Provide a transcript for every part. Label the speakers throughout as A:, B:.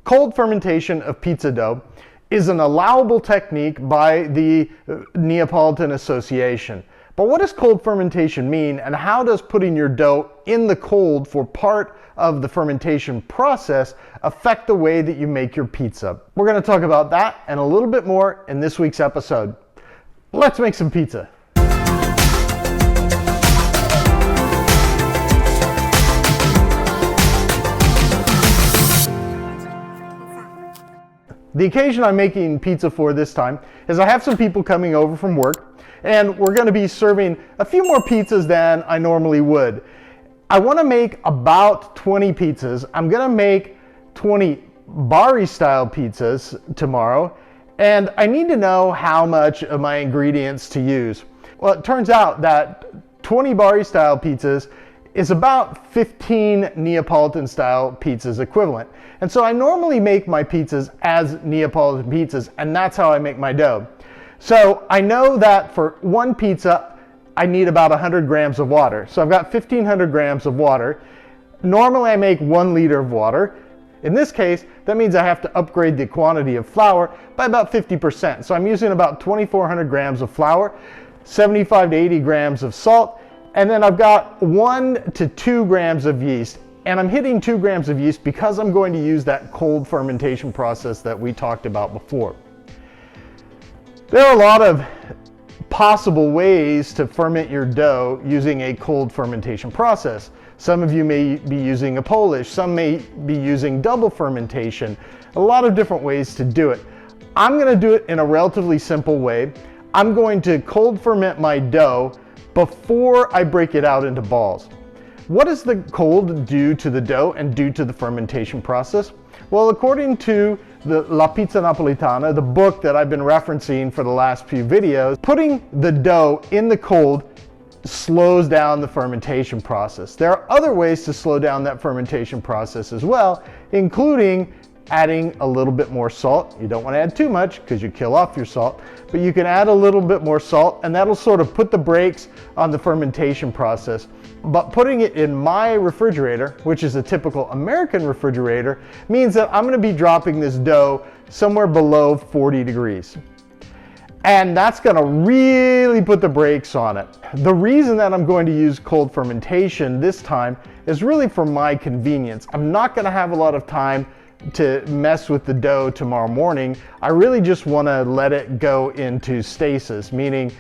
A: Cold fermentation of pizza dough is an allowable technique by the Neapolitan Association. But what does cold fermentation mean, and how does putting your dough in the cold for part of the fermentation process affect the way that you make your pizza? We're going to talk about that and a little bit more in this week's episode. Let's make some pizza. The occasion I'm making pizza for this time is I have some people coming over from work, and we're going to be serving a few more pizzas than I normally would. I want to make about 20 pizzas. I'm going to make 20 Bari style pizzas tomorrow, and I need to know how much of my ingredients to use. Well, it turns out that 20 Bari style pizzas is about 15 Neapolitan style pizzas equivalent. And so I normally make my pizzas as Neapolitan pizzas, and that's how I make my dough. So I know that for one pizza, I need about 100 grams of water. So I've got 1,500 grams of water. Normally I make 1 liter of water. In this case, that means I have to upgrade the quantity of flour by about 50%. So I'm using about 2,400 grams of flour, 75 to 80 grams of salt, and then I've got 1 to 2 grams of yeast. And I'm hitting 2 grams of yeast because I'm going to use that cold fermentation process that we talked about before. There are a lot of possible ways to ferment your dough using a cold fermentation process. Some of you may be using a Polish, some may be using double fermentation, a lot of different ways to do it. I'm going to do it in a relatively simple way. I'm going to cold ferment my dough before I break it out into balls. What does the cold do to the dough and do to the fermentation process? Well, according to the La Pizza Napolitana, the book that I've been referencing for the last few videos, putting the dough in the cold slows down the fermentation process. There are other ways to slow down that fermentation process as well, including adding a little bit more salt. You don't want to add too much because you kill off your salt, but you can add a little bit more salt, and that'll sort of put the brakes on the fermentation process. But putting it in my refrigerator, which is a typical American refrigerator, means that I'm going to be dropping this dough somewhere below 40 degrees. And that's going to really put the brakes on it. The reason that I'm going to use cold fermentation this time is really for my convenience. I'm not going to have a lot of time to mess with the dough tomorrow morning. I really just want to let it go into stasis, meaning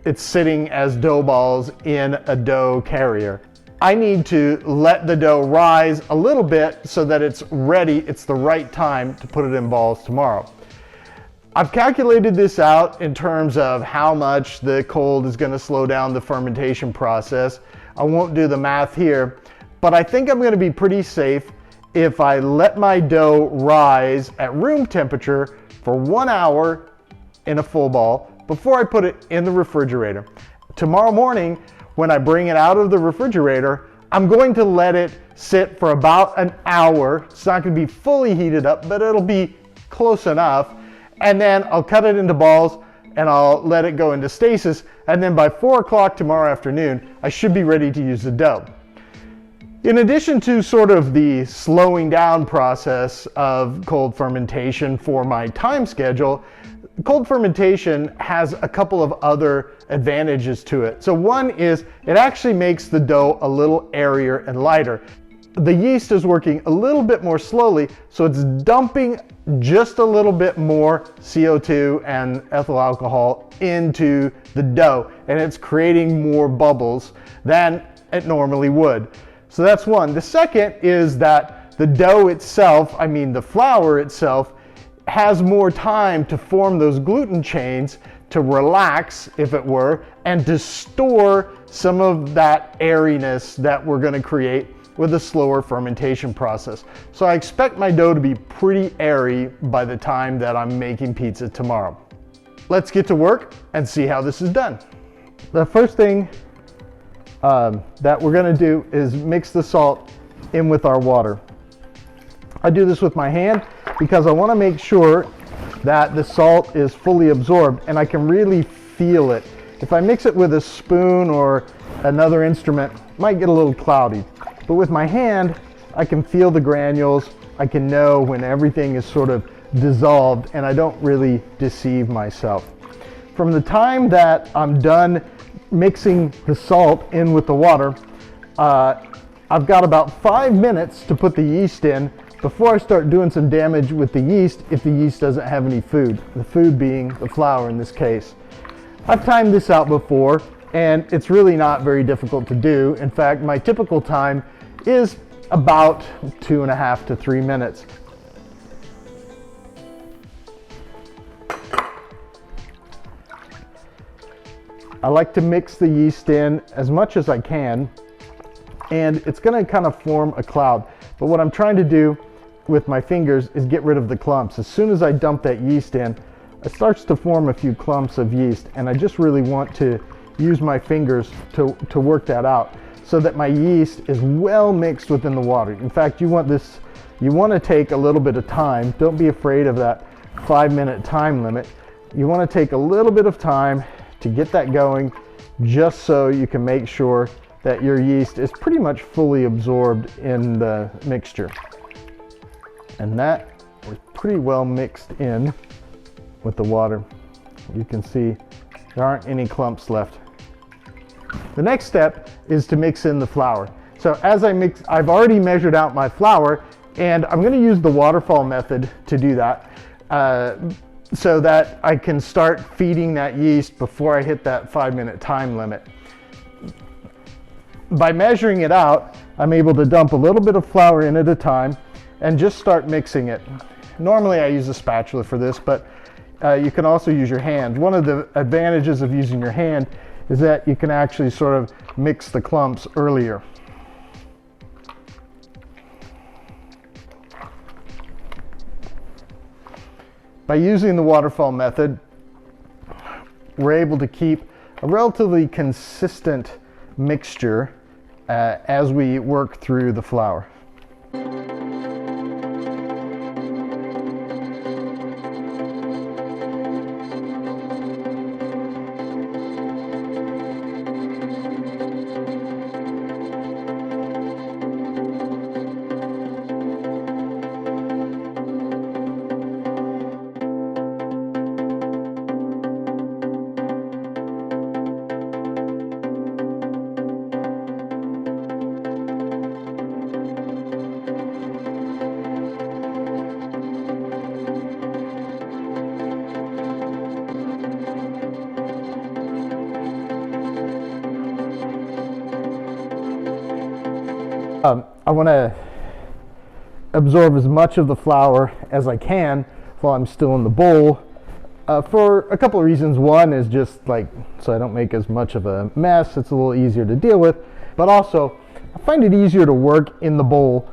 A: it's sitting as dough balls in a dough carrier. I need to let the dough rise a little bit so that it's ready, it's the right time to put it in balls tomorrow. I've calculated this out in terms of how much the cold is going to slow down the fermentation process. I won't do the math here, but I think I'm going to be pretty safe if I let my dough rise at room temperature for 1 hour in a full ball before I put it in the refrigerator. Tomorrow morning, when I bring it out of the refrigerator, I'm going to let it sit for about an hour. It's not going to be fully heated up, but it'll be close enough. And then I'll cut it into balls and I'll let it go into stasis. And then by 4 o'clock tomorrow afternoon, I should be ready to use the dough. In addition to sort of the slowing down process of cold fermentation for my time schedule, cold fermentation has a couple of other advantages to it. So one is it actually makes the dough a little airier and lighter. The yeast is working a little bit more slowly, so it's dumping just a little bit more CO2 and ethyl alcohol into the dough, and it's creating more bubbles than it normally would. So that's one. The second is that the dough itself, I mean the flour itself, has more time to form those gluten chains, to relax, if it were, and to store some of that airiness that we're going to create with a slower fermentation process. So I expect my dough to be pretty airy by the time that I'm making pizza tomorrow. Let's get to work and see how this is done. The first thing that we're going to do is mix the salt in with our water. I do this with my hand because I want to make sure that the salt is fully absorbed and I can really feel it. If I mix it with a spoon or another instrument, it might get a little cloudy. But with my hand, I can feel the granules, I can know when everything is sort of dissolved and I don't really deceive myself. From the time that I'm done mixing the salt in with the water, I've got about 5 minutes to put the yeast in before I start doing some damage with the yeast if the yeast doesn't have any food, the food being the flour in this case. I've timed this out before and it's really not very difficult to do. In fact, my typical time is about 2.5 to 3 minutes. I like to mix the yeast in as much as I can, and it's going to kind of form a cloud. But what I'm trying to do with my fingers is get rid of the clumps. As soon as I dump that yeast in, it starts to form a few clumps of yeast, and I just really want to use my fingers to work that out so that my yeast is well mixed within the water. In fact, you want to take a little bit of time. Don't be afraid of that 5-minute time limit. You want to take a little bit of time to get that going, just so you can make sure that your yeast is pretty much fully absorbed in the mixture. And that is pretty well mixed in with the water. You can see there aren't any clumps left. The next step is to mix in the flour. So as I mix, I've already measured out my flour, and I'm going to use the waterfall method to do that. So that I can start feeding that yeast before I hit that 5-minute time limit. By measuring it out, I'm able to dump a little bit of flour in at a time and just start mixing it. Normally I use a spatula for this, but you can also use your hand. One of the advantages of using your hand is that you can actually sort of mix the clumps earlier. By using the waterfall method, we're able to keep a relatively consistent mixture as we work through the flour. I want to absorb as much of the flour as I can while I'm still in the bowl for a couple of reasons. One is just like so I don't make as much of a mess. It's a little easier to deal with, but also I find it easier to work in the bowl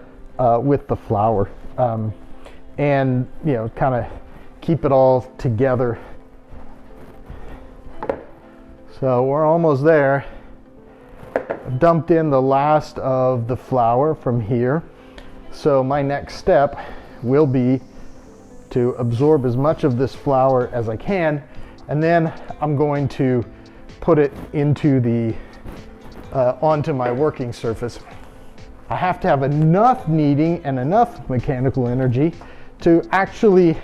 A: with the flour and kind of keep it all together. So we're almost there. I've dumped in the last of the flour from here. So my next step will be to absorb as much of this flour as I can, and then I'm going to put it into the onto my working surface. I have to have enough kneading and enough mechanical energy to actually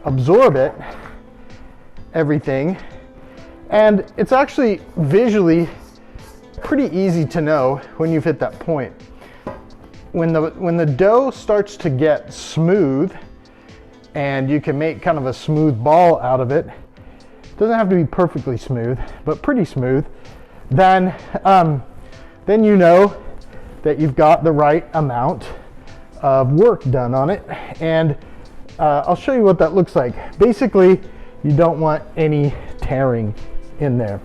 A: absorb it, everything. And it's actually visually pretty easy to know when you've hit that point. When the dough starts to get smooth and you can make kind of a smooth ball out of it, doesn't have to be perfectly smooth, but pretty smooth, then you know that you've got the right amount of work done on it. And I'll show you what that looks like. Basically, you don't want any tearing in there.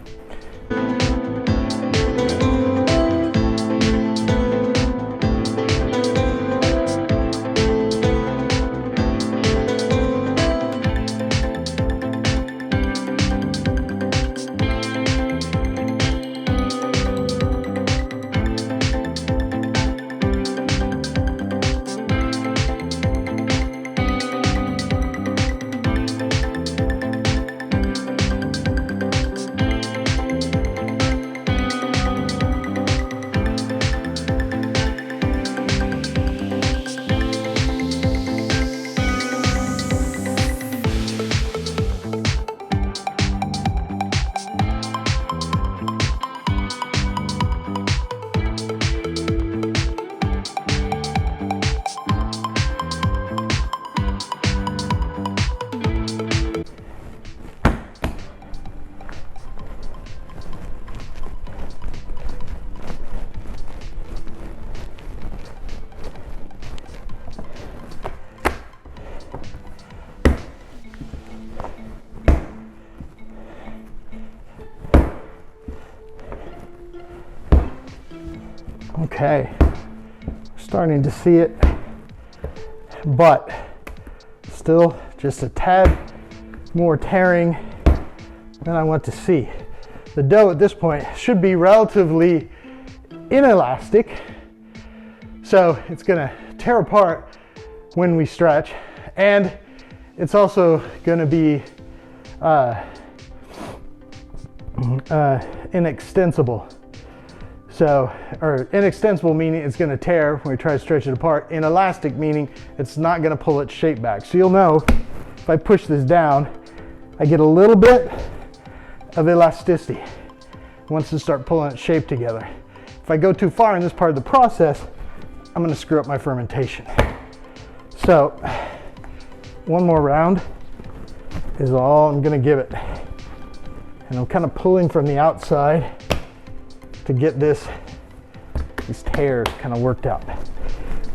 A: Okay, starting to see it, but still just a tad more tearing than I want to see. The dough at this point should be relatively inelastic, so it's gonna tear apart when we stretch, and it's also gonna be inextensible. So, or inextensible meaning it's gonna tear when we try to stretch it apart. Inelastic meaning it's not gonna pull its shape back. So you'll know if I push this down, I get a little bit of elasticity once it starts pulling its shape together. If I go too far in this part of the process, I'm gonna screw up my fermentation. So, one more round is all I'm gonna give it. And I'm kind of pulling from the outside to get these tears kind of worked out.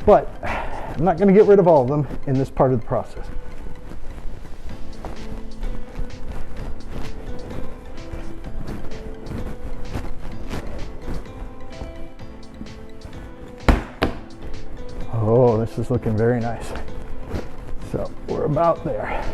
A: But I'm not gonna get rid of all of them in this part of the process. Oh, this is looking very nice. So we're about there.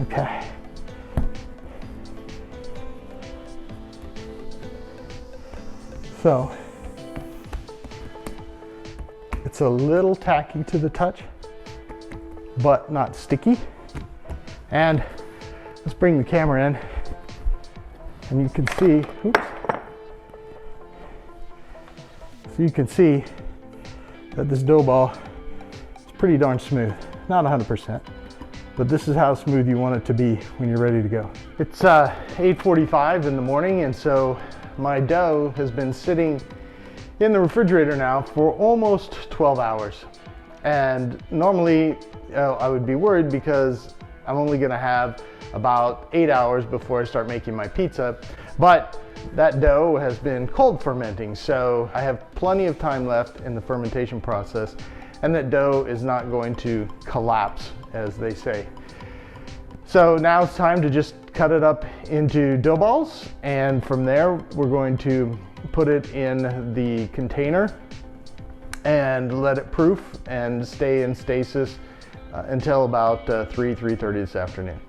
A: Okay. So it's a little tacky to the touch, but not sticky. And let's bring the camera in, and you can see, oops. So you can see that this dough ball is pretty darn smooth. Not 100%, but this is how smooth you want it to be when you're ready to go. It's 8:45 in the morning, and so my dough has been sitting in the refrigerator now for almost 12 hours. And normally I would be worried because I'm only gonna have about 8 hours before I start making my pizza. But that dough has been cold fermenting, so I have plenty of time left in the fermentation process, and that dough is not going to collapse, as they say. So now it's time to just cut it up into dough balls, and from there we're going to put it in the container and let it proof and stay in stasis until about 3:30 this afternoon.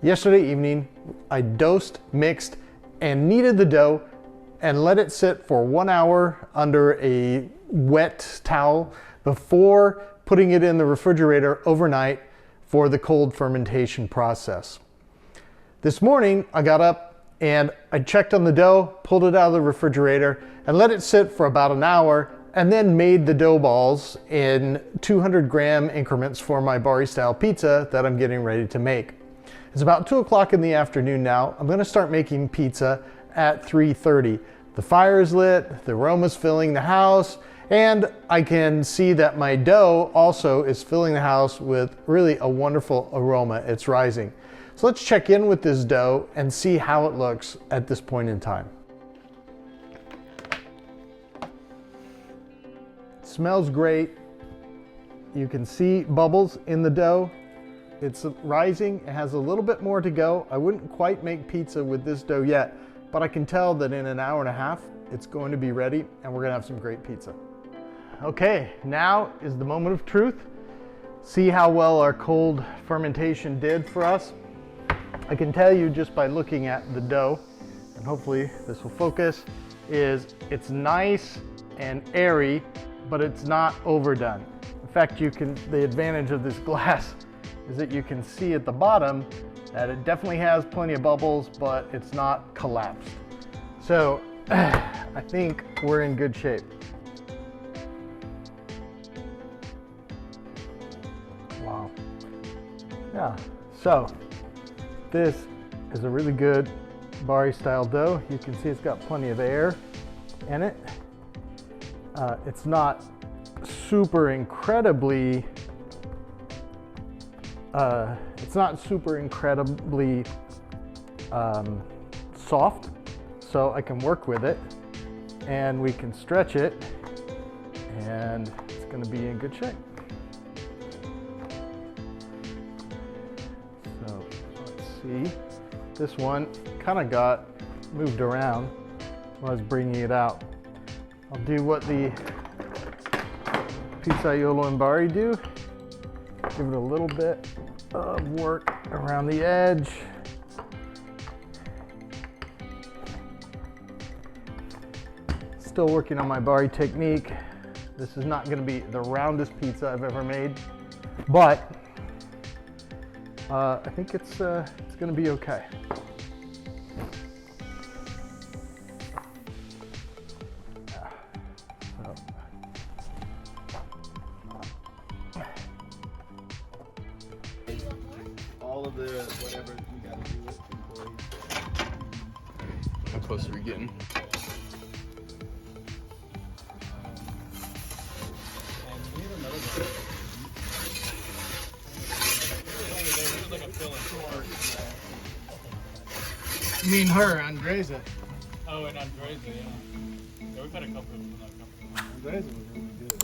A: Yesterday evening, I dosed, mixed, and kneaded the dough and let it sit for 1 hour under a wet towel before putting it in the refrigerator overnight for the cold fermentation process. This morning, I got up and I checked on the dough, pulled it out of the refrigerator, and let it sit for about an hour, and then made the dough balls in 200-gram increments for my Bari-style pizza that I'm getting ready to make. It's about 2 o'clock in the afternoon now. I'm gonna start making pizza at 3:30. The fire is lit, the aroma's filling the house, and I can see that my dough also is filling the house with really a wonderful aroma. It's rising. So let's check in with this dough and see how it looks at this point in time. It smells great. You can see bubbles in the dough. It's rising, it has a little bit more to go. I wouldn't quite make pizza with this dough yet, but I can tell that in an hour and a half, it's going to be ready and we're gonna have some great pizza. Okay, now is the moment of truth. see how well our cold fermentation did for us. I can tell you just by looking at the dough, and hopefully this will focus, is it's nice and airy, but it's not overdone. In fact, the advantage of this glass is that you can see at the bottom that it definitely has plenty of bubbles, but it's not collapsed. So I think we're in good shape. Wow. Yeah, so this is a really good Bari style dough. You can see it's got plenty of air in it. It's not super incredibly soft, so I can work with it and we can stretch it and it's going to be in good shape. So let's see, this one kind of got moved around when I was bringing it out. I'll do what the pizzaiolo and Bari do, give it a little bit of work around the edge. Still working on my Bari technique. This is not going to be the roundest pizza I've ever made, but I think it's going to be okay.
B: All of the whatever you gotta do with employees.
C: How close are we getting?
B: And we have another one. Like a fill-in.
A: You mean her, Andreza?
B: Oh, and Andreza, yeah. Yeah, we've had a couple of that company.
A: Andreza was really good.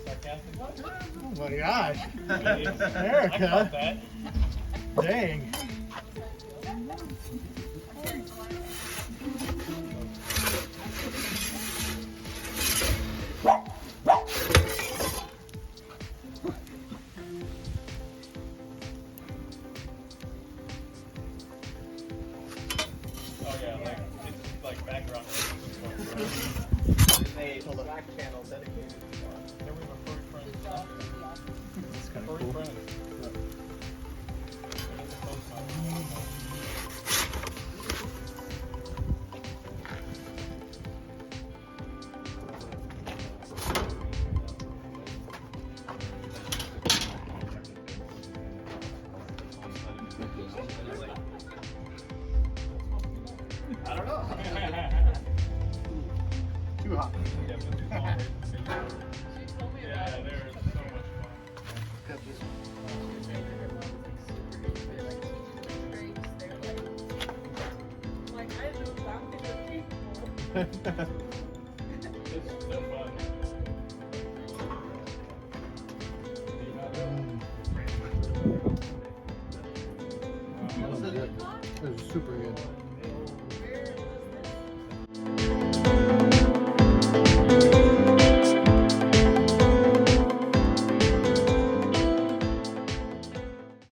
B: Sarcastic?
A: Oh my gosh.
B: I caught that.
A: Dang.
B: Oh yeah, like it's like background. They Slack channel dedicated to that. There we have a furry friend.
A: That's kind of
B: Furry
A: cool.
B: friend. That's a close one. I don't know.
A: Too hot.
B: Yeah, but too long. Yeah, they're so much fun.
A: Got this
B: It's so fun.
A: This is super good.